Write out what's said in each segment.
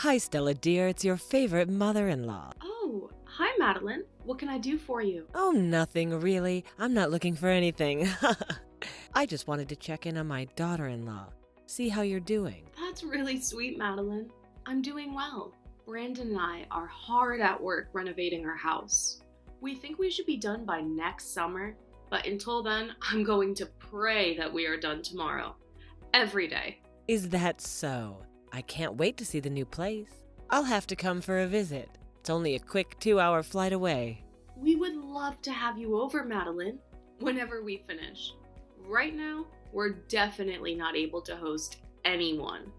Hi, Stella dear, it's your favorite mother-in-law. Oh, hi, Madeline. What can I do for you? Oh, nothing really. I'm not looking for anything. I just wanted to check in on my daughter-in-law. See how you're doing. That's really sweet, Madeline. I'm doing well. Brandon and I are hard at work renovating our house. We think we should be done by next summer, but until then, I'm going to pray that we are done tomorrow. Every day. Is that so? I can't wait to see the new place. I'll have to come for a visit. It's only a quick 2-hour flight away. We would love to have you over, Madeline, whenever we finish. Right now, we're definitely not able to host anyone.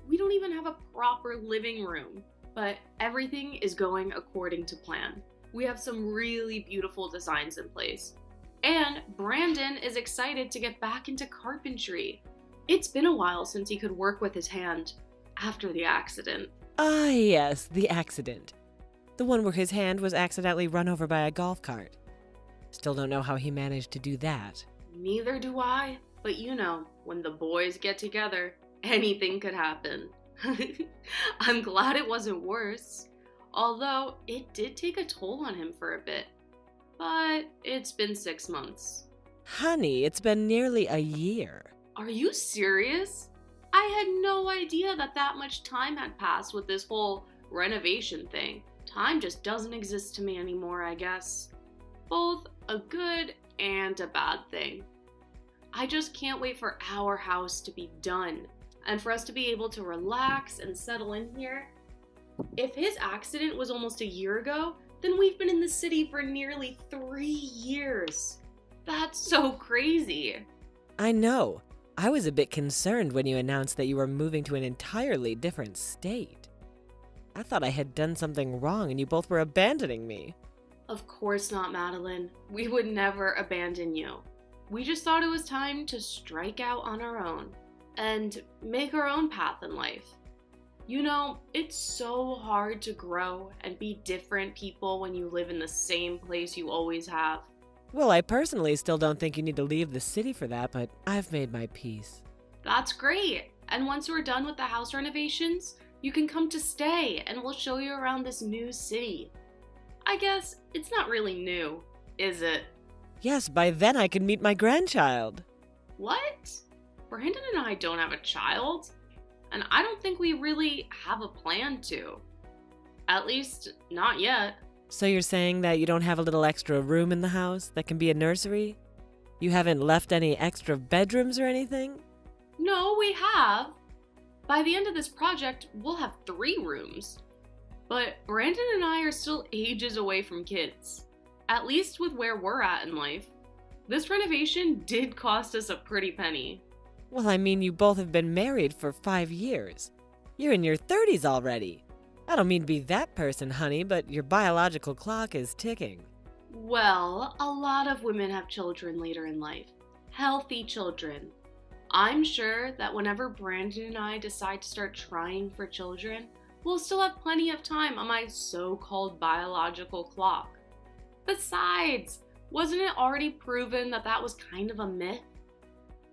We don't even have a proper living room, but everything is going according to plan. We have some really beautiful designs in place. And Brandon is excited to get back into carpentry. It's been a while since he could work with his hand after the accident. Ah, yes, the accident. The one where his hand was accidentally run over by a golf cart. Still don't know how he managed to do that. Neither do I, but you know, when the boys get together, anything could happen. I'm glad it wasn't worse, although it did take a toll on him for a bit. But it's been 6 months. Honey, it's been nearly a year. Are you serious? I had no idea that much time had passed with this whole renovation thing. Time just doesn't exist to me anymore, I guess. Both a good and a bad thing. I just can't wait for our house to be done and for us to be able to relax and settle in here. If his accident was almost a year ago, then we've been in the city for nearly 3 years. That's so crazy. I know. I was a bit concerned when you announced that you were moving to an entirely different state. I thought I had done something wrong and you both were abandoning me. Of course not, Madeline. We would never abandon you. We just thought it was time to strike out on our own and make our own path in life. You know, it's so hard to grow and be different people when you live in the same place you always have. Well, I personally still don't think you need to leave the city for that, but I've made my peace. That's great. And once we're done with the house renovations, you can come to stay and we'll show you around this new city. I guess it's not really new, is it? Yes, by then I can meet my grandchild. What? Brandon and I don't have a child, and I don't think we really have a plan to. At least, not yet. So you're saying that you don't have a little extra room in the house that can be a nursery? You haven't left any extra bedrooms or anything? No, we have. By the end of this project, we'll have 3 rooms. But Brandon and I are still ages away from kids. At least with where we're at in life. This renovation did cost us a pretty penny. Well, I mean, you both have been married for 5 years. You're in your 30s already. I don't mean to be that person, honey, but your biological clock is ticking. Well, a lot of women have children later in life. Healthy children. I'm sure that whenever Brandon and I decide to start trying for children, we'll still have plenty of time on my so-called biological clock. Besides, wasn't it already proven that that was kind of a myth?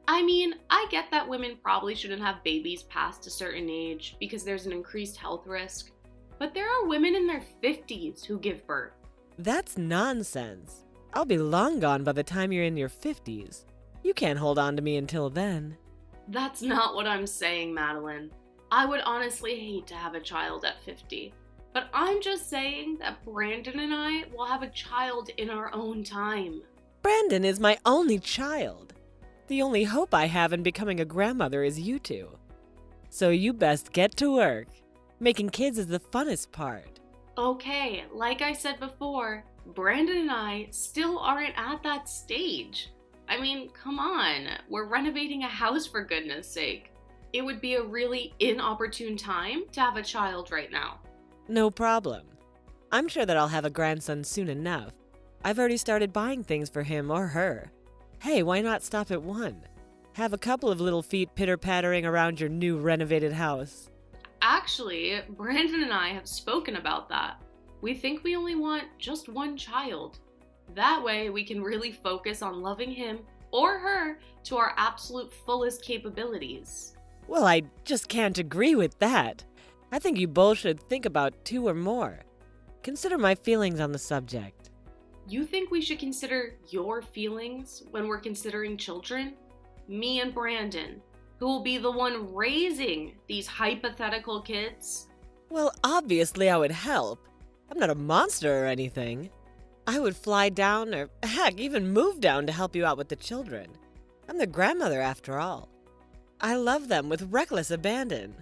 I mean, I get that women probably shouldn't have babies past a certain age because there's an increased health risk, but there are women in their 50s who give birth. That's nonsense. I'll be long gone by the time you're in your 50s. You can't hold on to me until then. That's not what I'm saying, Madeline. I would honestly hate to have a child at 50. But I'm just saying that Brandon and I will have a child in our own time. Brandon is my only child. The only hope I have in becoming a grandmother is you two. So you best get to work. Making kids is the funnest part. Okay, like I said before, Brandon and I still aren't at that stage. I mean, come on, we're renovating a house for goodness sake. It would be a really inopportune time to have a child right now. No problem. I'm sure that I'll have a grandson soon enough. I've already started buying things for him or her. Hey, why not stop at one? Have a couple of little feet pitter-pattering around your new renovated house. Actually, Brandon and I have spoken about that. We think we only want just one child. That way we can really focus on loving him or her to our absolute fullest capabilities. Well, I just can't agree with that. I think you both should think about 2 or more. Consider my feelings on the subject. You think we should consider your feelings when we're considering children? Me and Brandon, who will be the one raising these hypothetical kids? Well, obviously I would help. I'm not a monster or anything. I would fly down or, heck, even move down to help you out with the children. I'm their grandmother after all. I love them with reckless abandon.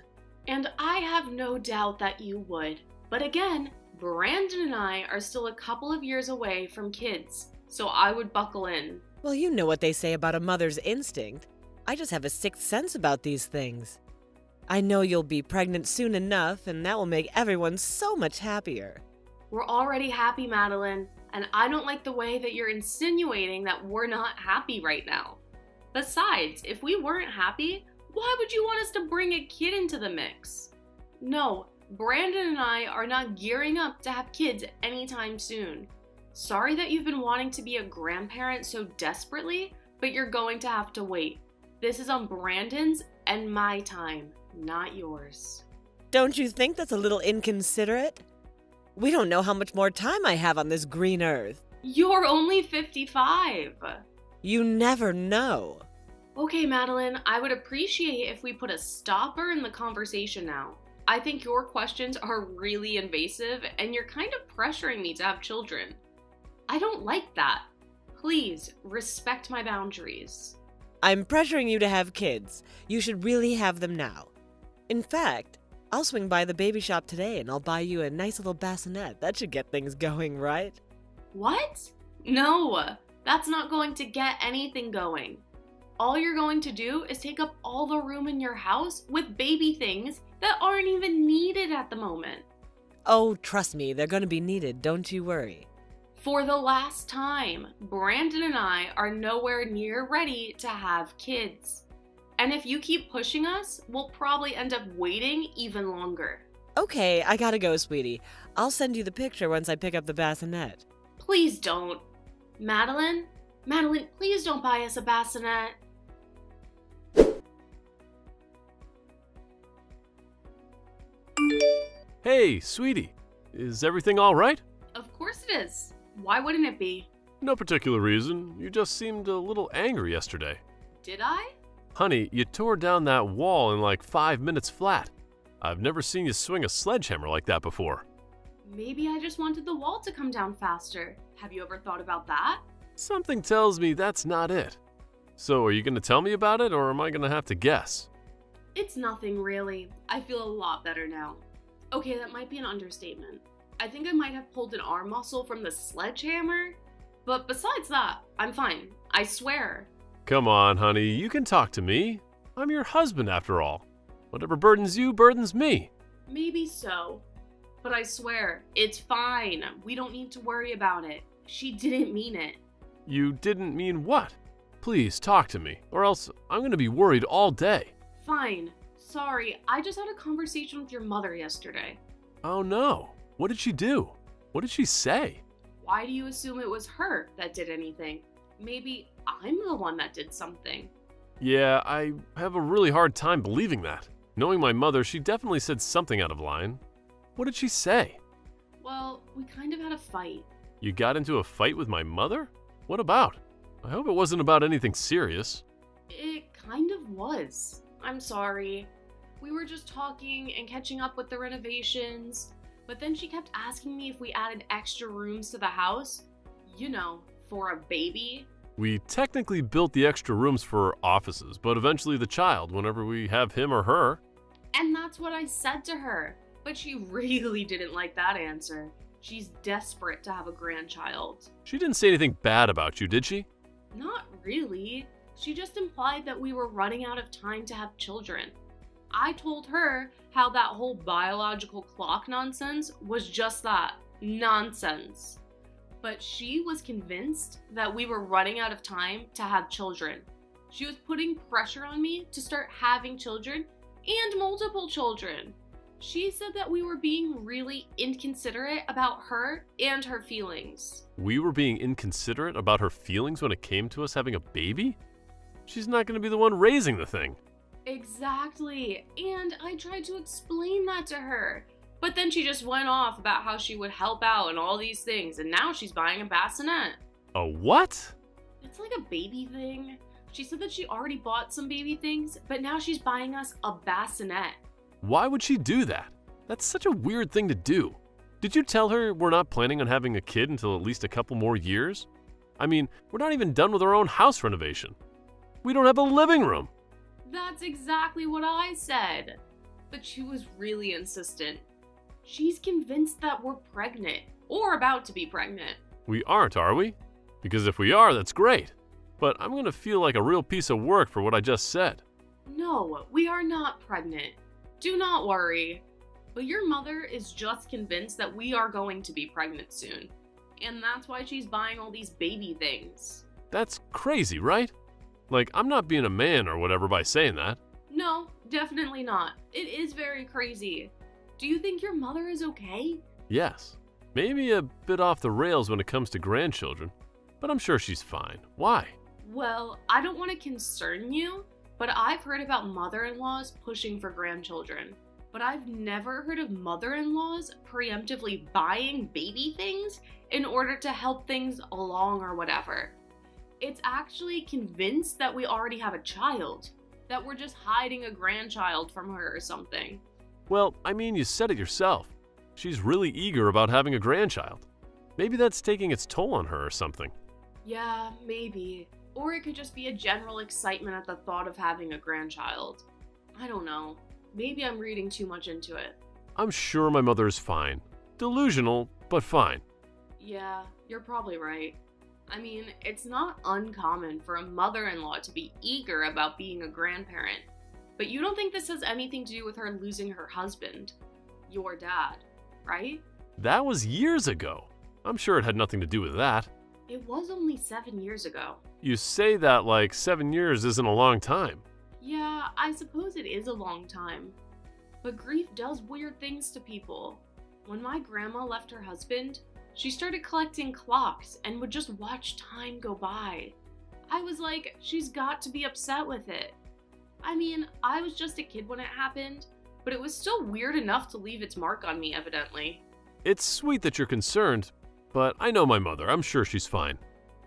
And I have no doubt that you would. But again, Brandon and I are still a couple of years away from kids, so I would buckle in. Well, you know what they say about a mother's instinct. I just have a sixth sense about these things. I know you'll be pregnant soon enough, and that will make everyone so much happier. We're already happy, Madeline, and I don't like the way that you're insinuating that we're not happy right now. Besides, if we weren't happy, why would you want us to bring a kid into the mix? No, Brandon and I are not gearing up to have kids anytime soon. Sorry that you've been wanting to be a grandparent so desperately, but you're going to have to wait. This is on Brandon's and my time, not yours. Don't you think that's a little inconsiderate? We don't know how much more time I have on this green earth. You're only 55. You never know. Okay, Madeline, I would appreciate if we put a stopper in the conversation now. I think your questions are really invasive and you're kind of pressuring me to have children. I don't like that. Please respect my boundaries. I'm pressuring you to have kids. You should really have them now. In fact, I'll swing by the baby shop today and I'll buy you a nice little bassinet. That should get things going, right? What? No, that's not going to get anything going. All you're going to do is take up all the room in your house with baby things that aren't even needed at the moment. Oh, trust me, they're going to be needed, don't you worry. For the last time, Brandon and I are nowhere near ready to have kids. And if you keep pushing us, we'll probably end up waiting even longer. Okay, I gotta go, sweetie. I'll send you the picture once I pick up the bassinet. Please don't. Madeline, please don't buy us a bassinet. Hey, sweetie. Is everything all right? Of course it is. Why wouldn't it be? No particular reason. You just seemed a little angry yesterday. Did I? Honey, you tore down that wall in like 5 minutes flat. I've never seen you swing a sledgehammer like that before. Maybe I just wanted the wall to come down faster. Have you ever thought about that? Something tells me that's not it. So are you going to tell me about it, or am I going to have to guess? It's nothing really. I feel a lot better now. Okay, that might be an understatement. I think I might have pulled an arm muscle from the sledgehammer, but besides that, I'm fine. I swear. Come on, honey, you can talk to me. I'm your husband after all. Whatever burdens you burdens me. Maybe so, but I swear, it's fine. We don't need to worry about it. She didn't mean it. You didn't mean what? Please talk to me, or else I'm going to be worried all day. Fine. Sorry, I just had a conversation with your mother yesterday. Oh no, what did she do? What did she say? Why do you assume it was her that did anything? Maybe I'm the one that did something. Yeah, I have a really hard time believing that. Knowing my mother, she definitely said something out of line. What did she say? Well, we kind of had a fight. You got into a fight with my mother? What about? I hope it wasn't about anything serious. It kind of was. I'm sorry. We were just talking and catching up with the renovations, but then she kept asking me if we added extra rooms to the house. You know, for a baby. We technically built the extra rooms for offices, but eventually the child, whenever we have him or her. And that's what I said to her, but she really didn't like that answer. She's desperate to have a grandchild. She didn't say anything bad about you, did she? Not really. She just implied that we were running out of time to have children. I told her how that whole biological clock nonsense was just that, nonsense. But she was convinced that we were running out of time to have children. She was putting pressure on me to start having children and multiple children. She said that we were being really inconsiderate about her and her feelings. We were being inconsiderate about her feelings when it came to us having a baby? She's not going to be the one raising the thing. Exactly. And I tried to explain that to her. But then she just went off about how she would help out and all these things, and now she's buying a bassinet. A what? It's like a baby thing. She said that she already bought some baby things, but now she's buying us a bassinet. Why would she do that? That's such a weird thing to do. Did you tell her we're not planning on having a kid until at least a couple more years? I mean, we're not even done with our own house renovation. We don't have a living room. That's exactly what I said. But she was really insistent. She's convinced that we're pregnant, or about to be pregnant. We aren't, are we? Because if we are, that's great. But I'm gonna feel like a real piece of work for what I just said. No, we are not pregnant. Do not worry. But your mother is just convinced that we are going to be pregnant soon. And that's why she's buying all these baby things. That's crazy, right? Like, I'm not being a man or whatever by saying that. No, definitely not. It is very crazy. Do you think your mother is okay? Yes, maybe a bit off the rails when it comes to grandchildren, but I'm sure she's fine. Why? Well, I don't want to concern you, but I've heard about mother-in-laws pushing for grandchildren. But I've never heard of mother-in-laws preemptively buying baby things in order to help things along or whatever. It's actually convinced that we already have a child, that we're just hiding a grandchild from her or something. Well, I mean, you said it yourself. She's really eager about having a grandchild. Maybe that's taking its toll on her or something. Yeah, maybe. Or it could just be a general excitement at the thought of having a grandchild. I don't know. Maybe I'm reading too much into it. I'm sure my mother is fine. Delusional, but fine. Yeah, you're probably right. I mean, it's not uncommon for a mother-in-law to be eager about being a grandparent. But you don't think this has anything to do with her losing her husband, your dad, right? That was years ago. I'm sure it had nothing to do with that. It was only 7 years ago. You say that like 7 years isn't a long time. Yeah, I suppose it is a long time. But grief does weird things to people. When my grandma left her husband, she started collecting clocks and would just watch time go by. I was like, she's got to be upset with it. I mean, I was just a kid when it happened, but it was still weird enough to leave its mark on me, evidently. It's sweet that you're concerned, but I know my mother. I'm sure she's fine.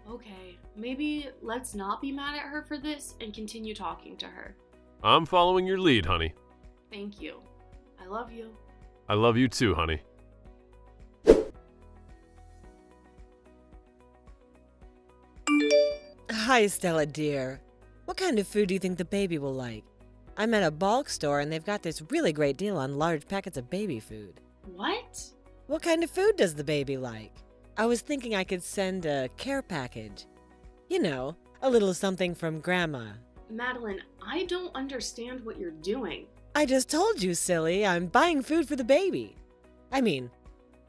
Okay, maybe let's not be mad at her for this and continue talking to her. I'm following your lead, honey. Thank you. I love you. I love you too, honey. Hi, Stella dear. What kind of food do you think the baby will like? I'm at a bulk store and they've got this really great deal on large packets of baby food. What? What kind of food does the baby like? I was thinking I could send a care package. You know, a little something from Grandma. Madeline, I don't understand what you're doing. I just told you, silly, I'm buying food for the baby. I mean,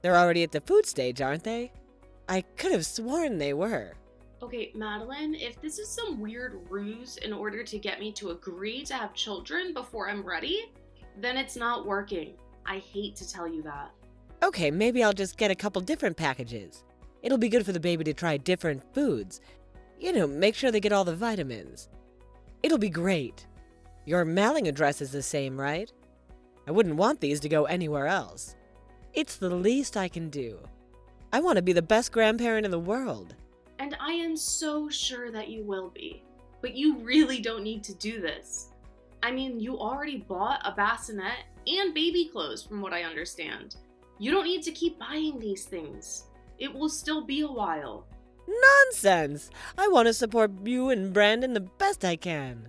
they're already at the food stage, aren't they? I could have sworn they were. Okay, Madeline, if this is some weird ruse in order to get me to agree to have children before I'm ready, then it's not working. I hate to tell you that. Okay, maybe I'll just get a couple different packages. It'll be good for the baby to try different foods. You know, make sure they get all the vitamins. It'll be great. Your mailing address is the same, right? I wouldn't want these to go anywhere else. It's the least I can do. I want to be the best grandparent in the world. And I am so sure that you will be. But you really don't need to do this. I mean, you already bought a bassinet and baby clothes from what I understand. You don't need to keep buying these things. It will still be a while. Nonsense! I want to support you and Brandon the best I can.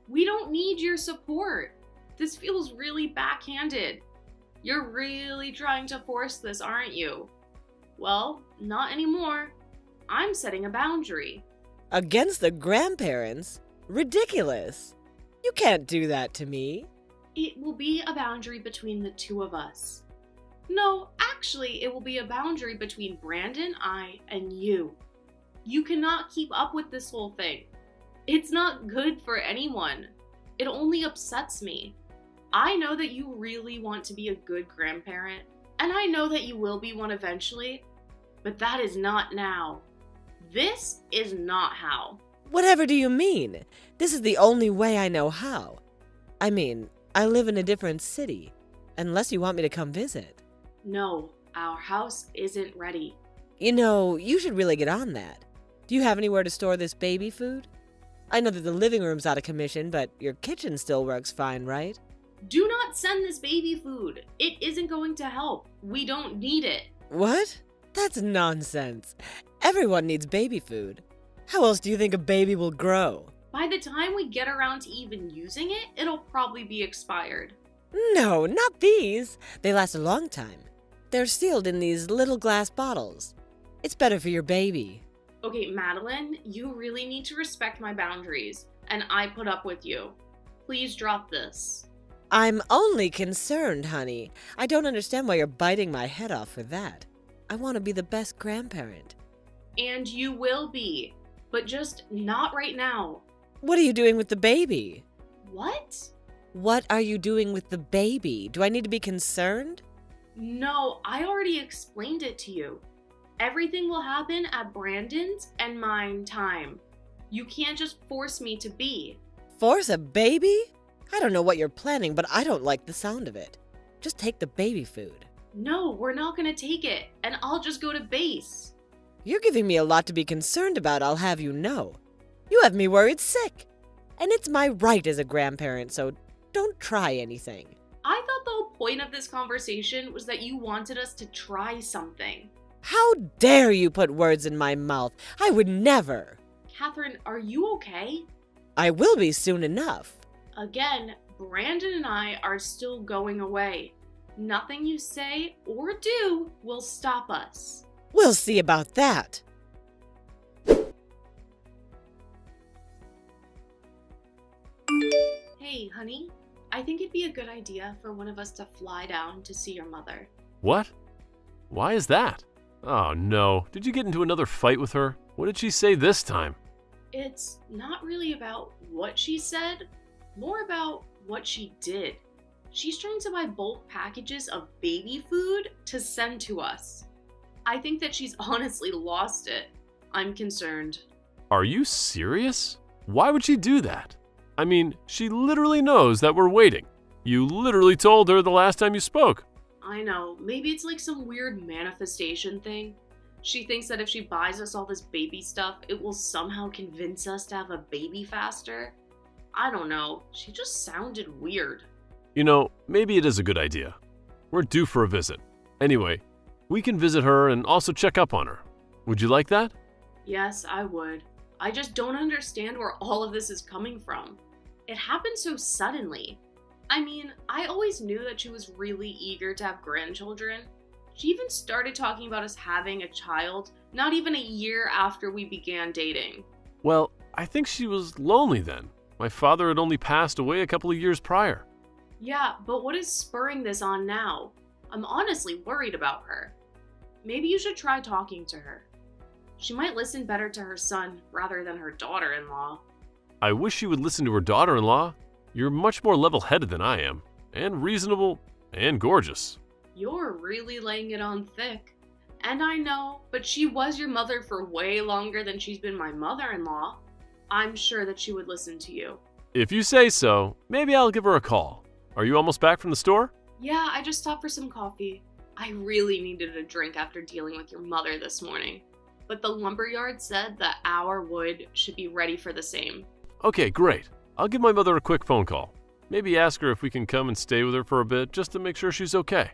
We don't need your support. This feels really backhanded. You're really trying to force this, aren't you? Well, not anymore. I'm setting a boundary. Against the grandparents? Ridiculous. You can't do that to me. It will be a boundary between the two of us. No, actually, it will be a boundary between Brandon, I, and you. You cannot keep up with this whole thing. It's not good for anyone. It only upsets me. I know that you really want to be a good grandparent, and I know that you will be one eventually, but that is not now. This is not how. Whatever do you mean? This is the only way I know how. I mean, I live in a different city. Unless you want me to come visit. No, our house isn't ready. You know, you should really get on that. Do you have anywhere to store this baby food? I know that the living room's out of commission, but your kitchen still works fine, right? Do not send this baby food. It isn't going to help. We don't need it. What? That's nonsense. Everyone needs baby food. How else do you think a baby will grow? By the time we get around to even using it, it'll probably be expired. No, not these. They last a long time. They're sealed in these little glass bottles. It's better for your baby. Okay, Madeline, you really need to respect my boundaries, and I put up with you. Please drop this. I'm only concerned, honey. I don't understand why you're biting my head off for that. I want to be the best grandparent. And you will be, but just not right now. What are you doing with the baby? What? What are you doing with the baby? Do I need to be concerned? No, I already explained it to you. Everything will happen at Brandon's and mine time. You can't just force me to be. Force a baby? I don't know what you're planning, but I don't like the sound of it. Just take the baby food. No, we're not gonna take it, and I'll just go to base. You're giving me a lot to be concerned about, I'll have you know. You have me worried sick. And it's my right as a grandparent, so don't try anything. I thought the whole point of this conversation was that you wanted us to try something. How dare you put words in my mouth? I would never. Catherine, are you okay? I will be soon enough. Again, Brandon and I are still going away. Nothing you say or do will stop us. We'll see about that. Hey, honey, I think it'd be a good idea for one of us to fly down to see your mother. What? Why is that? Oh no, did you get into another fight with her? What did she say this time? It's not really about what she said, more about what she did. She's trying to buy bulk packages of baby food to send to us. I think that she's honestly lost it. I'm concerned. Are you serious? Why would she do that? I mean, she literally knows that we're waiting. You literally told her the last time you spoke. I know, maybe it's like some weird manifestation thing. She thinks that if she buys us all this baby stuff, it will somehow convince us to have a baby faster. I don't know, she just sounded weird. You know, maybe it is a good idea. We're due for a visit. Anyway, we can visit her and also check up on her. Would you like that? Yes, I would. I just don't understand where all of this is coming from. It happened so suddenly. I mean, I always knew that she was really eager to have grandchildren. She even started talking about us having a child not even a year after we began dating. Well, I think she was lonely then. My father had only passed away a couple of years prior. Yeah, but what is spurring this on now? I'm honestly worried about her. Maybe you should try talking to her. She might listen better to her son rather than her daughter-in-law. I wish she would listen to her daughter-in-law. You're much more level-headed than I am, and reasonable, and gorgeous. You're really laying it on thick. And I know, but she was your mother for way longer than she's been my mother-in-law. I'm sure that she would listen to you. If you say so, maybe I'll give her a call. Are you almost back from the store? Yeah, I just stopped for some coffee. I really needed a drink after dealing with your mother this morning. But the lumberyard said that our wood should be ready for the same. Okay, great. I'll give my mother a quick phone call. Maybe ask her if we can come and stay with her for a bit just to make sure she's okay.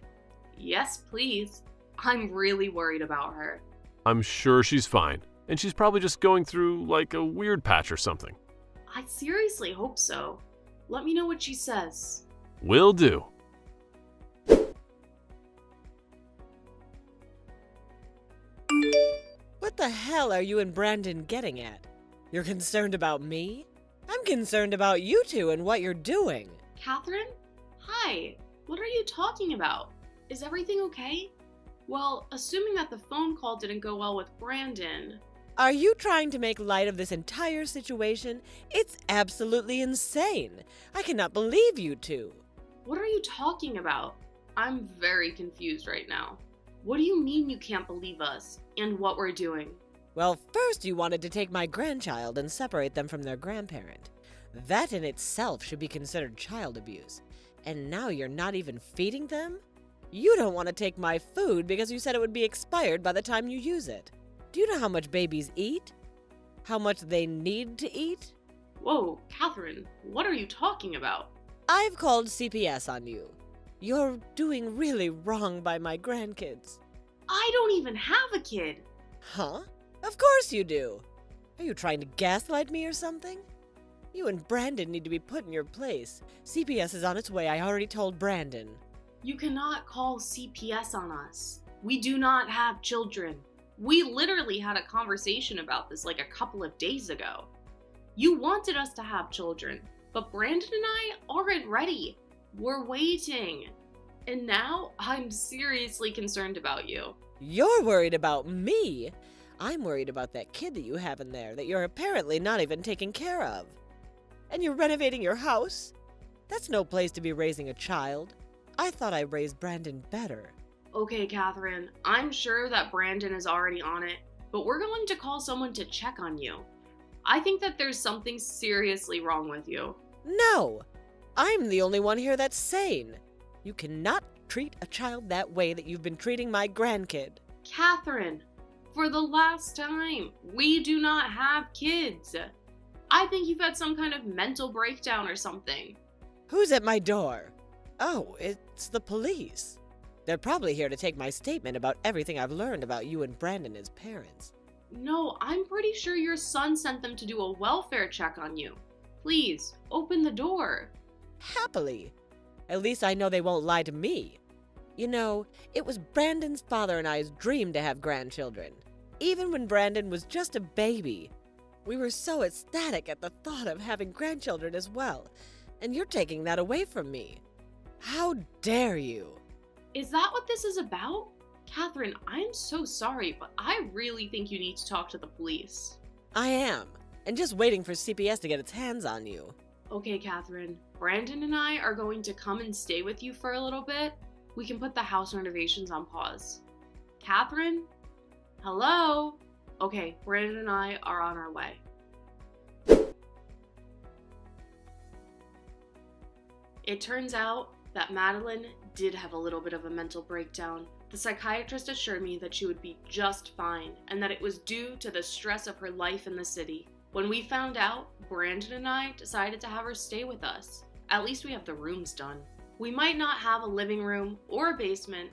Yes, please. I'm really worried about her. I'm sure she's fine, and she's probably just going through like a weird patch or something. I seriously hope so. Let me know what she says. Will do. What the hell are you and Brandon getting at? You're concerned about me? I'm concerned about you two and what you're doing. Catherine? Hi. What are you talking about? Is everything okay? Well, assuming that the phone call didn't go well with Brandon. Are you trying to make light of this entire situation? It's absolutely insane. I cannot believe you two. What are you talking about? I'm very confused right now. What do you mean you can't believe us and what we're doing? Well, first you wanted to take my grandchild and separate them from their grandparent. That in itself should be considered child abuse. And now you're not even feeding them? You don't want to take my food because you said it would be expired by the time you use it. Do you know how much babies eat? How much they need to eat? Whoa, Catherine, what are you talking about? I've called CPS on you. You're doing really wrong by my grandkids. I don't even have a kid. Huh? Of course you do. Are you trying to gaslight me or something? You and Brandon need to be put in your place. CPS is on its way. I already told Brandon. You cannot call CPS on us. We do not have children. We literally had a conversation about this like a couple of days ago. You wanted us to have children, but Brandon and I aren't ready. We're waiting. And now I'm seriously concerned about you. You're worried about me? I'm worried about that kid that you have in there that you're apparently not even taking care of. And you're renovating your house? That's no place to be raising a child. I thought I raised Brandon better. Okay, Catherine, I'm sure that Brandon is already on it, but we're going to call someone to check on you. I think that there's something seriously wrong with you. No! I'm the only one here that's sane. You cannot treat a child that way that you've been treating my grandkid. Catherine, for the last time, we do not have kids. I think you've had some kind of mental breakdown or something. Who's at my door? Oh, it's the police. They're probably here to take my statement about everything I've learned about you and Brandon as parents. No, I'm pretty sure your son sent them to do a welfare check on you. Please, open the door. Happily. At least I know they won't lie to me. You know, it was Brandon's father and I's dream to have grandchildren. Even when Brandon was just a baby. We were so ecstatic at the thought of having grandchildren as well. And you're taking that away from me. How dare you? Is that what this is about? Catherine, I'm so sorry, but I really think you need to talk to the police. I am. And just waiting for CPS to get its hands on you. Okay, Catherine. Brandon and I are going to come and stay with you for a little bit. We can put the house renovations on pause. Catherine? Hello? Okay, Brandon and I are on our way. It turns out that Madeline did have a little bit of a mental breakdown. The psychiatrist assured me that she would be just fine and that it was due to the stress of her life in the city. When we found out, Brandon and I decided to have her stay with us. At least we have the rooms done. We might not have a living room or a basement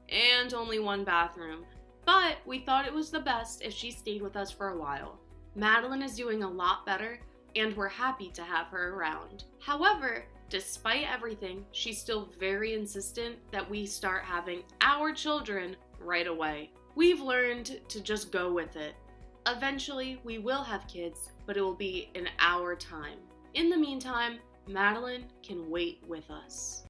and only one bathroom, but we thought it was the best if she stayed with us for a while. Madeline is doing a lot better and we're happy to have her around. However, despite everything, she's still very insistent that we start having our children right away. We've learned to just go with it. Eventually, we will have kids, but it will be in our time. In the meantime, Madeline can wait with us.